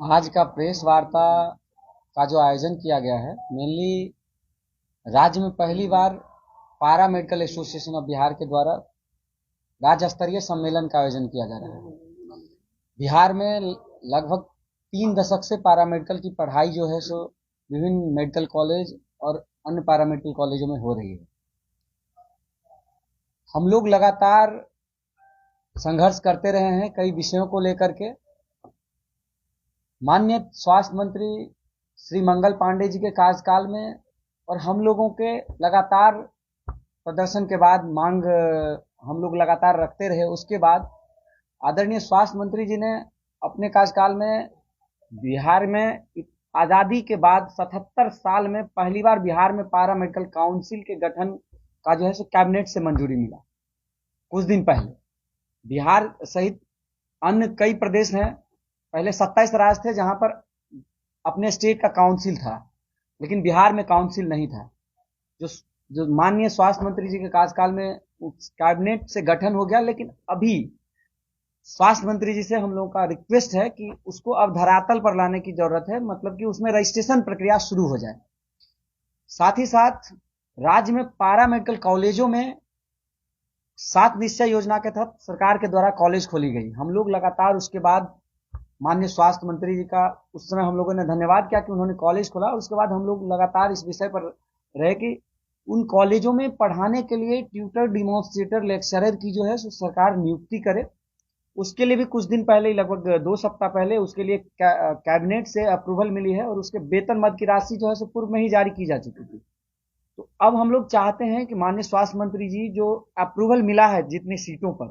आज का प्रेस वार्ता का जो आयोजन किया गया है, मेनली राज्य में पहली बार पारा मेडिकल एसोसिएशन ऑफ बिहार के द्वारा राज्य स्तरीय सम्मेलन का आयोजन किया जा रहा है। बिहार में लगभग 3 दशक से पारा मेडिकल की पढ़ाई जो है सो विभिन्न मेडिकल कॉलेज और अन्य पारा मेडिकल कॉलेजों में हो रही है। हम लोग लगातार संघर्ष करते रहे हैं कई विषयों को लेकर के। माननीय स्वास्थ्य मंत्री श्री मंगल पांडे जी के कार्यकाल में और हम लोगों के लगातार प्रदर्शन के बाद मांग हम लोग लगातार रखते रहे, उसके बाद आदरणीय स्वास्थ्य मंत्री जी ने अपने कार्यकाल में बिहार में आजादी के बाद 77 साल में पहली बार बिहार में पारा मेडिकल काउंसिल के गठन का जो है सो कैबिनेट से मंजूरी मिला। कुछ दिन पहले बिहार सहित अन्य कई प्रदेश हैं, पहले 27 राज्य थे जहां पर अपने स्टेट का काउंसिल था, लेकिन बिहार में काउंसिल नहीं था। जो माननीय स्वास्थ्य मंत्री जी के कार्यकाल में कैबिनेट से गठन हो गया, लेकिन अभी स्वास्थ्य मंत्री जी से हम लोगों का रिक्वेस्ट है कि उसको अब धरातल पर लाने की जरूरत है, मतलब कि उसमें रजिस्ट्रेशन प्रक्रिया शुरू हो जाए। साथ ही साथ राज्य में पारा मेडिकल कॉलेजों में 7 निश्चय योजना के तहत सरकार के द्वारा कॉलेज खोली गई। हम लोग लगातार उसके बाद माननीय स्वास्थ्य मंत्री जी का उस समय हम लोगों ने धन्यवाद किया कि उन्होंने कॉलेज खोला। उसके बाद हम लोग लगातार इस विषय पर रहे कि उन कॉलेजों में पढ़ाने के लिए ट्यूटर, डिमॉन्स्ट्रेटर, लेक्चरर की जो है सरकार नियुक्ति करे। उसके लिए भी कुछ दिन पहले, लगभग 2 सप्ताह पहले, उसके लिए कैबिनेट से अप्रूवल मिली है और उसके वेतन मद की राशि जो है पूर्व में ही जारी की जा चुकी थी। तो अब हम लोग चाहते हैं कि माननीय स्वास्थ्य मंत्री जी जो अप्रूवल मिला है जितनी सीटों पर,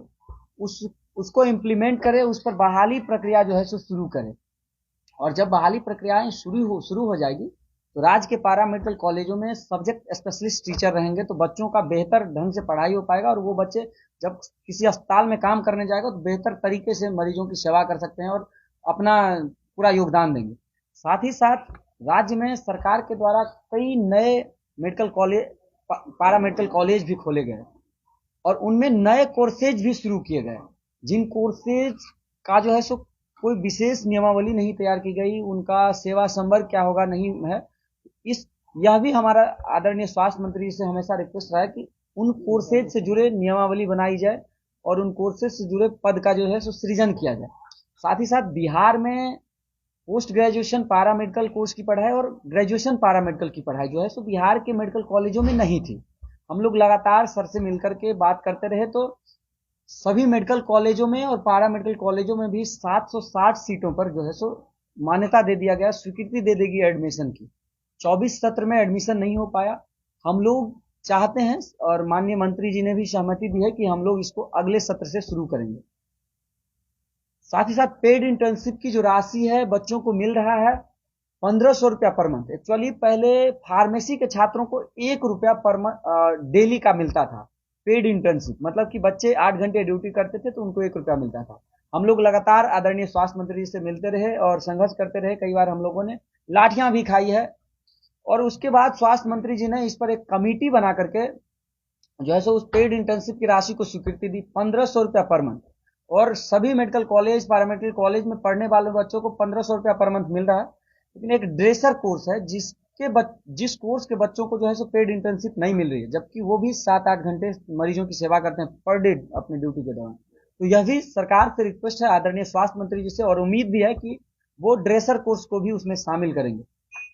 उसको इम्प्लीमेंट करे, उस पर बहाली प्रक्रिया जो है शुरू करे। और जब बहाली प्रक्रियाएं शुरू हो जाएगी तो राज्य के पारा मेडिकल कॉलेजों में सब्जेक्ट स्पेशलिस्ट टीचर रहेंगे, तो बच्चों का बेहतर ढंग से पढ़ाई हो पाएगा और वो बच्चे जब किसी अस्पताल में काम करने जाएगा तो बेहतर तरीके से मरीजों की सेवा कर सकते हैं और अपना पूरा योगदान देंगे। साथ ही साथ राज्य में सरकार के द्वारा कई नए मेडिकल कॉलेज, पारा मेडिकल कॉलेज भी खोले गए और उनमें नए कोर्सेज भी शुरू किए गए, जिन कोर्सेज का जो है सो कोई विशेष नियमावली नहीं तैयार की गई, उनका सेवा संवर्ग क्या होगा नहीं है। यह भी हमारा आदरणीय स्वास्थ्य मंत्री से हमेशा रिक्वेस्ट रहा है कि उन कोर्सेज से जुड़े नियमावली बनाई जाए और उन कोर्सेज से जुड़े पद का जो है सो सृजन किया जाए। साथ ही साथ बिहार में पोस्ट ग्रेजुएशन पारा मेडिकल कोर्स की पढ़ाई और ग्रेजुएशन पारा मेडिकल की पढ़ाई जो है सो बिहार के मेडिकल कॉलेजों में नहीं थी। हम लोग लगातार सर से मिलकर के बात करते रहे, तो सभी मेडिकल कॉलेजों में और पारा मेडिकल कॉलेजों में भी 760 सीटों पर जो है सो मान्यता दे दिया गया, स्वीकृति दे देगी एडमिशन की। 24 सत्र में एडमिशन नहीं हो पाया। हम लोग चाहते हैं और माननीय मंत्री जी ने भी सहमति दी है कि हम लोग इसको अगले सत्र से शुरू करेंगे। साथ ही साथ पेड इंटर्नशिप की जो राशि है बच्चों को मिल रहा है 1500 रुपया पर मंथ। एक्चुअली पहले फार्मेसी के छात्रों को 1 रुपया पर डेली का मिलता था पेड इंटर्नशिप, मतलब कि बच्चे 8 घंटे ड्यूटी करते थे तो उनको 1 रुपया मिलता था। हम लोग लगातार आदरणीय स्वास्थ्य मंत्री जी से मिलते रहे और संघर्ष करते रहे, कई बार हम लोगों ने लाठियां भी खाई है और उसके बाद स्वास्थ्य मंत्री जी ने इस पर एक कमेटी बना करके जो है सो उस पेड इंटर्नशिप की राशि को स्वीकृति दी 1500 रुपया पर मंथ। और सभी मेडिकल कॉलेज, पैरामेडिकल कॉलेज में पढ़ने वाले बच्चों को 1500 रुपया पर मंथ मिल रहा है। लेकिन एक ड्रेसर कोर्स है जिस कोर्स के बच्चों को जो है सो पेड इंटर्नशिप नहीं मिल रही है, जबकि वो भी 7-8 घंटे मरीजों की सेवा करते हैं पर डे अपनी ड्यूटी के दौरान। तो यह भी सरकार से रिक्वेस्ट है आदरणीय स्वास्थ्य मंत्री जी से और उम्मीद भी है कि वो ड्रेसर कोर्स को भी उसमें शामिल करेंगे।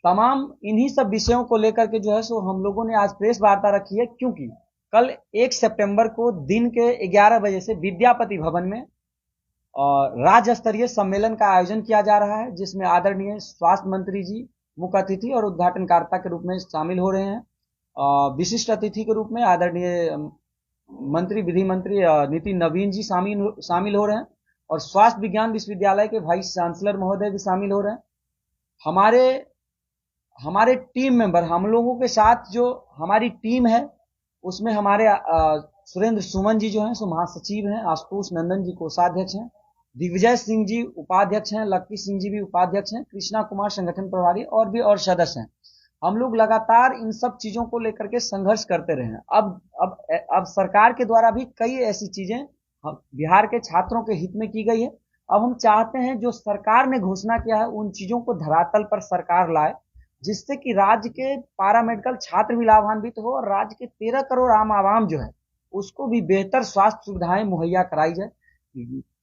तमाम इन्हीं सब विषयों को लेकर के जो है सो हम लोगों ने आज प्रेस वार्ता रखी है, क्योंकि कल 1 सितंबर को दिन के 11 बजे से विद्यापति भवन में राज्य स्तरीय सम्मेलन का आयोजन किया जा रहा है, जिसमें आदरणीय स्वास्थ्य मंत्री जी मुख्य अतिथि और उद्घाटनकर्ता के रूप में शामिल हो रहे हैं। विशिष्ट अतिथि के रूप में आदरणीय मंत्री, विधि मंत्री नितिन नवीन जी शामिल हो रहे हैं और स्वास्थ्य विज्ञान विश्वविद्यालय के वाइस चांसलर महोदय भी शामिल हो रहे हैं। हमारे टीम मेंबर, हम लोगों के साथ जो हमारी टीम है उसमें हमारे सुरेंद्र सुमन जी जो हैं सो महासचिव हैं, आशुतोष नंदन जी कोषाध्यक्ष हैं, दिग्विजय सिंह जी उपाध्यक्ष हैं, लक्की सिंह जी भी उपाध्यक्ष हैं, कृष्णा कुमार संगठन प्रभारी और सदस्य हैं। हम लोग लगातार इन सब चीजों को लेकर के संघर्ष करते रहे हैं। अब सरकार के द्वारा भी कई ऐसी चीजें बिहार के छात्रों के हित में की गई है। अब हम चाहते हैं जो सरकार ने घोषणा किया है उन चीजों को धरातल पर सरकार लाए, जिससे कि राज्य के पारामेडिकल छात्र भी लाभान्वित हो और राज्य के 13 करोड़ आम आवाम जो है उसको भी बेहतर स्वास्थ्य सुविधाएं मुहैया कराई जाए।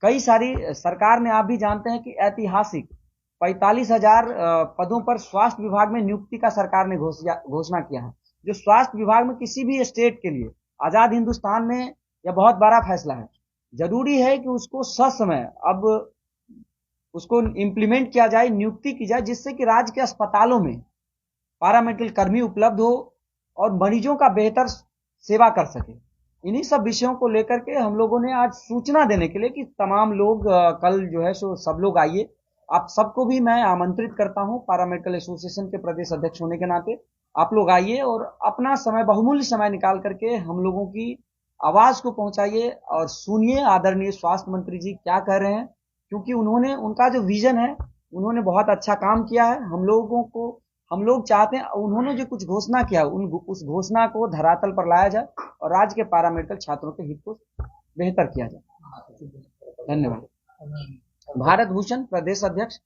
कई सारी सरकार ने, आप भी जानते हैं कि ऐतिहासिक 45,000 पदों पर स्वास्थ्य विभाग में नियुक्ति का सरकार ने घोषणा किया है, जो स्वास्थ्य विभाग में किसी भी स्टेट के लिए आजाद हिंदुस्तान में यह बहुत बड़ा फैसला है। जरूरी है कि उसको ससमय अब उसको इम्प्लीमेंट किया जाए, नियुक्ति की जाए, जिससे कि राज्य के अस्पतालों में पैरामेडिकल कर्मी उपलब्ध हो और मरीजों का बेहतर सेवा कर सके। इन्हीं सब विषयों को लेकर के हम लोगों ने आज सूचना देने के लिए कि तमाम लोग कल जो है सो सब लोग आइए। आप सबको भी मैं आमंत्रित करता हूं पैरामेडिकल एसोसिएशन के प्रदेश अध्यक्ष होने के नाते। आप लोग आइए और अपना समय, बहुमूल्य समय निकाल करके हम लोगों की आवाज को पहुंचाइए और सुनिए आदरणीय स्वास्थ्य मंत्री जी क्या कह रहे हैं, क्योंकि उनका जो विजन है, उन्होंने बहुत अच्छा काम किया है। हम लोग चाहते हैं उन्होंने जो कुछ घोषणा किया उस घोषणा को धरातल पर लाया जाए और राज्य के पैरामेडिकल छात्रों के हित को बेहतर किया जाए। धन्यवाद। भारत भूषण प्रदेश अध्यक्ष